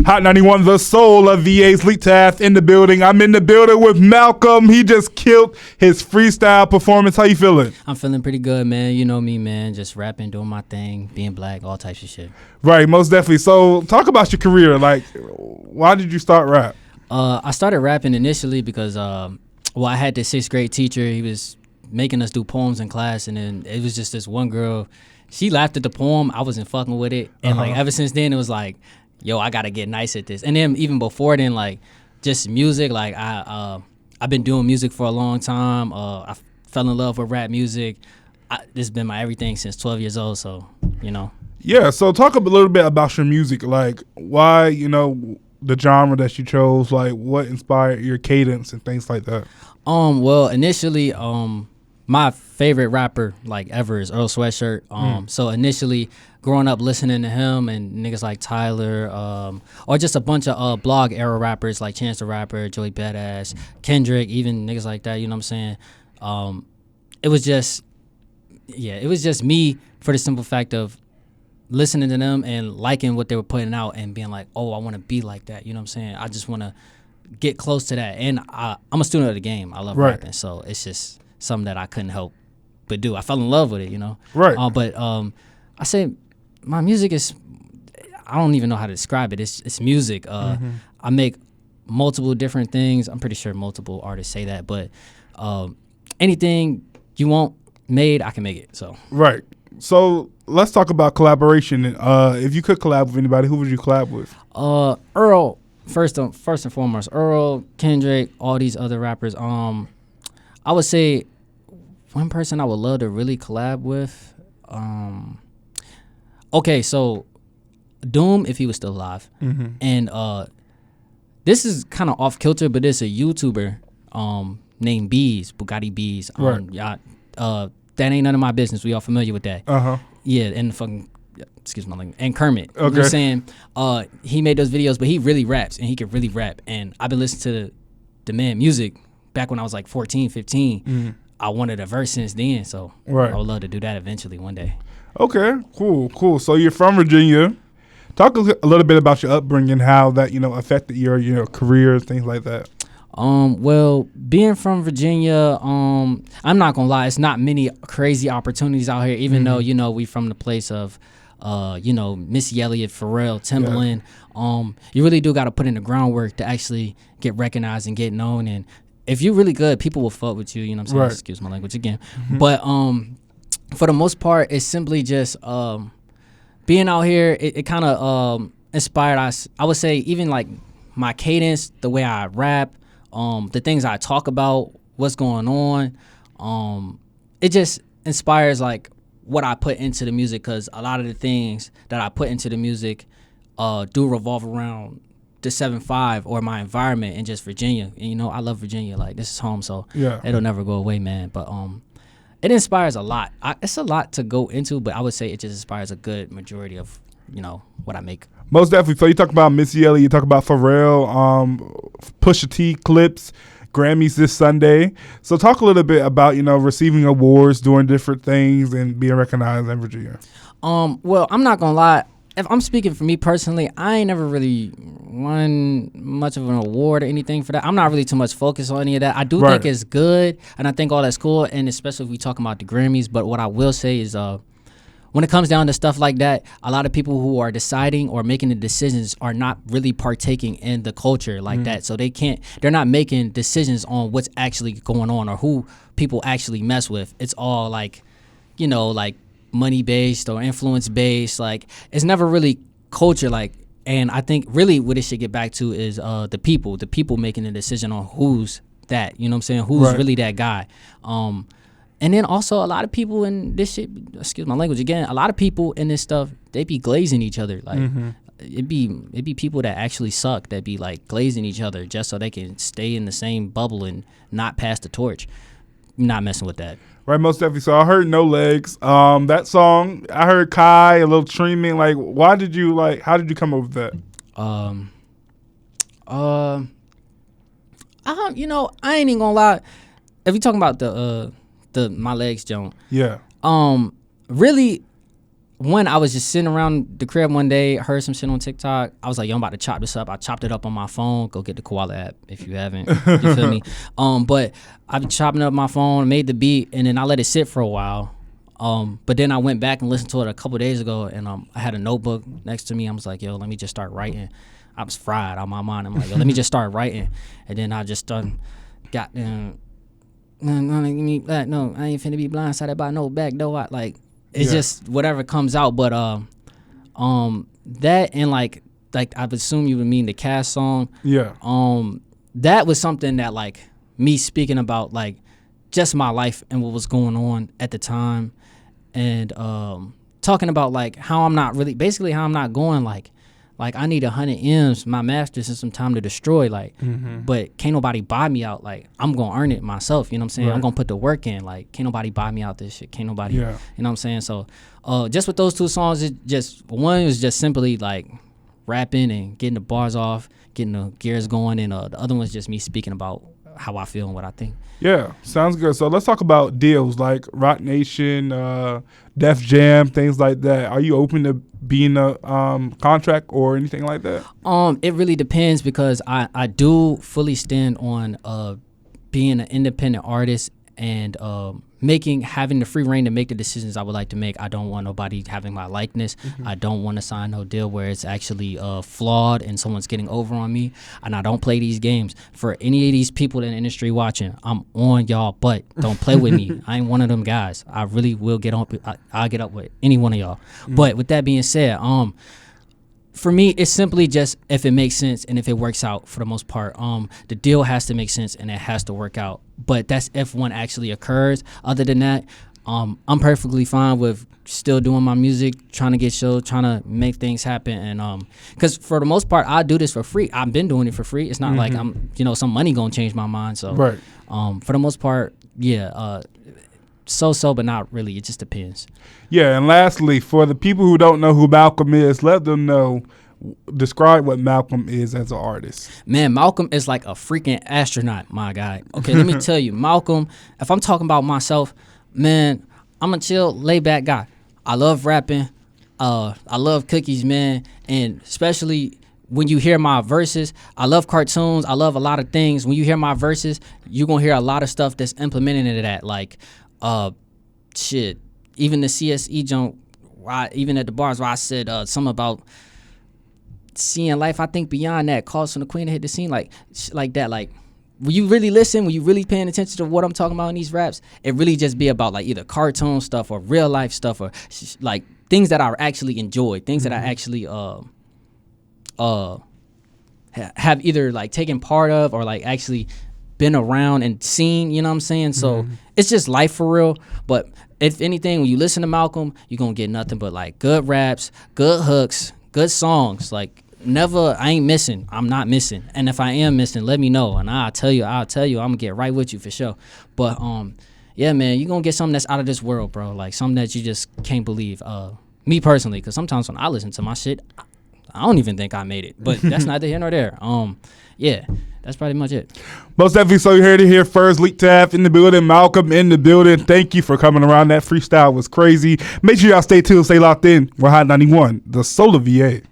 Hot 91, the soul of VA's Leak Taft in the building. I'm in the building with Malclm. He just killed his freestyle performance. How you feeling? I'm feeling pretty good, man. You know me, man. Just rapping, doing my thing, being black, all types of shit. Right, most definitely. So talk about your career. Like, why did you start rap? I started rapping initially because, I had this 6th grade teacher. He was making us do poems in class, and then it was just this one girl. She laughed at the poem. I wasn't fucking with it. And, ever since then, it was like, yo, I got to get nice at this. And then even before then, like, just music. Like, I've been doing music for a long time. I fell in love with rap music. This has been my everything since 12 years old, so, you know. Yeah, so talk a little bit about your music. Like, why, the genre that you chose, like, what inspired your cadence and things like that? Well, initially, my favorite rapper like ever is Earl Sweatshirt. So initially growing up listening to him and niggas like Tyler, or just a bunch of blog era rappers like Chance the Rapper, Joey Badass, Kendrick, even niggas like that, you know what I'm saying? It was just me for the simple fact of listening to them and liking what they were putting out and being like, oh, I want to be like that, you know what I'm saying? I just want to get close to that. And I'm a student of the game. I love rapping, so it's just something that I couldn't help but do. I fell in love with it, you know? Right. But I say my music is, I don't even know how to describe it. It's music. I make multiple different things. I'm pretty sure multiple artists say that, but anything you want made, I can make it, so. Right. So let's talk about collaboration. If you could collab with anybody, who would you collab with? Earl, first and foremost. Earl, Kendrick, all these other rappers. I would say one person I would love to really collab with. Okay, so Doom, if he was still alive, and this is kind of off kilter, but it's a YouTuber named Bees, Bugatti Bees. That ain't none of my business. We all familiar with that. Yeah, and fucking, excuse my language, and Kermit. Okay. You know what I'm saying? He made those videos, but he really raps, and he can really rap. And I've been listening to the man music back when I was like 14, 15. I wanted a verse since then, so I would love to do that eventually one day. Okay, cool. So you're from Virginia. Talk a little bit about your upbringing, how that, affected your career, things like that. Well, being from Virginia, I'm not gonna lie, it's not many crazy opportunities out here, even though, we from the place of, Missy Elliott, Pharrell, Timbaland. Yeah. You really do got to put in the groundwork to actually get recognized and get known. And if you're really good, people will fuck with you, you know what I'm saying? Right. Excuse my language again. But, for the most part, it's simply just, being out here, it kind of, inspired us. I would say even like my cadence, the way I rap, the things I talk about, what's going on, it just inspires like what I put into the music, because a lot of the things that I put into the music do revolve around the 7-5 or my environment and just Virginia. And I love Virginia, like this is home, so it'll never go away, man. But it inspires a lot. It's a lot to go into, but I would say it just inspires a good majority of what I make. Most definitely. So you talk about Missy Elliott, you talk about Pharrell, Pusha T clips, Grammys this Sunday. So talk a little bit about, receiving awards, doing different things, and being recognized in Virginia. Well, I'm not gonna lie. If I'm speaking for me personally, I ain't never really won much of an award or anything for that. I'm not really too much focused on any of that. I do think it's good, and I think all that's cool, and especially if we talking about the Grammys. But what I will say is, when it comes down to stuff like that, a lot of people who are deciding or making the decisions are not really partaking in the culture like that. So they're not making decisions on what's actually going on or who people actually mess with. It's all like, like money based or influence based. Like it's never really culture. Like, and I think really what it should get back to is the people making the decision on who's that, you know what I'm saying? Who's really that guy. And then also a lot of people in this shit, excuse my language again, a lot of people in this stuff, they be glazing each other. Like it'd be people that actually suck that be like glazing each other just so they can stay in the same bubble and not pass the torch. I'm not messing with that. Right, most definitely. So I heard No Legs. That song, I heard Kai, a little streaming. Like, how did you come up with that? I ain't even gonna lie. If you talking about the My Legs joint. Yeah. Really, I was just sitting around the crib one day, heard some shit on TikTok. I was like, yo, I'm about to chop this up. I chopped it up on my phone. Go get the Koala app if you haven't. You feel me? But I've been chopping up my phone, made the beat, and then I let it sit for a while. But then I went back and listened to it a couple days ago, and I had a notebook next to me. I was like, yo, let me just start writing. I was fried on my mind. I'm like, yo, let me just start writing. And then I just done got no, I ain't finna be blindsided by no back door. Like, it's just whatever comes out. But that and like I would assume you would mean the Cash song. Yeah. That was something that like me speaking about like just my life and what was going on at the time, and talking about like how I'm not going like I need 100 M's, my masters, and some time to destroy. Like, but can't nobody buy me out. Like, I'm gonna earn it myself. You know what I'm saying? Right. I'm gonna put the work in. Like, can't nobody buy me out this shit. Can't nobody. Yeah. You know what I'm saying? So, just with those two songs, one was just simply like rapping and getting the bars off, getting the gears going, and the other one's just me speaking about how I feel and what I think. Yeah, sounds good. So let's talk about deals like Roc Nation, Def Jam, things like that. Are you open to being a contract or anything like that? It really depends, because I do fully stand on being an independent artist and having the free reign to make the decisions I would like to make. I don't want nobody having my likeness. I don't want to sign no deal where it's actually flawed and someone's getting over on me. And I don't play these games. For any of these people in the industry watching, I'm on y'all butt. Don't play with me. I ain't one of them guys. I really will get on. I'll get up with any one of y'all. But with that being said, for me, it's simply just if it makes sense and if it works out for the most part. The deal has to make sense and it has to work out. But that's if one actually occurs. Other than that, I'm perfectly fine with still doing my music, trying to get shows, trying to make things happen. And because for the most part, I do this for free. I've been doing it for free. It's not like I'm, some money gonna change my mind. So right. For the most part, yeah. So, but not really. It just depends. Yeah, and lastly, for the people who don't know who Malclm is, let them know. Describe what Malclm is as an artist. Man, Malclm is like a freaking astronaut, my guy. Okay, let me tell you, Malclm, if I'm talking about myself, man, I'm a chill, laid-back guy. I love rapping. I love cookies, man, and especially when you hear my verses, I love cartoons. I love a lot of things. When you hear my verses, you're going to hear a lot of stuff that's implemented into that, like shit, even the CSE junk, even at the bars where I said something about seeing life, I think beyond that, calls from the queen to hit the scene, like that. Like, when you really listen, when you really paying attention to what I'm talking about in these raps, it really just be about like either cartoon stuff or real life stuff or like things that I actually enjoy, things that I actually have either like taken part of or like actually been around and seen, you know what I'm saying? So it's just life for real. But if anything, when you listen to Malclm, you're gonna get nothing but like good raps, good hooks, good songs. Like, never, I ain't missing. I'm not missing. And if I am missing, let me know. And I'll tell you, I'm gonna get right with you for sure. But yeah, man, you're gonna get something that's out of this world, bro. Like something that you just can't believe. Me personally, because sometimes when I listen to my shit, I don't even think I made it. But that's neither here nor there. Yeah, that's pretty much it. Most definitely. So you heard it here first. Leak Taff in the building. Malclm in the building. Thank you for coming around. That freestyle was crazy. Make sure y'all stay tuned, stay locked in. We're Hot 91, the Solar VA.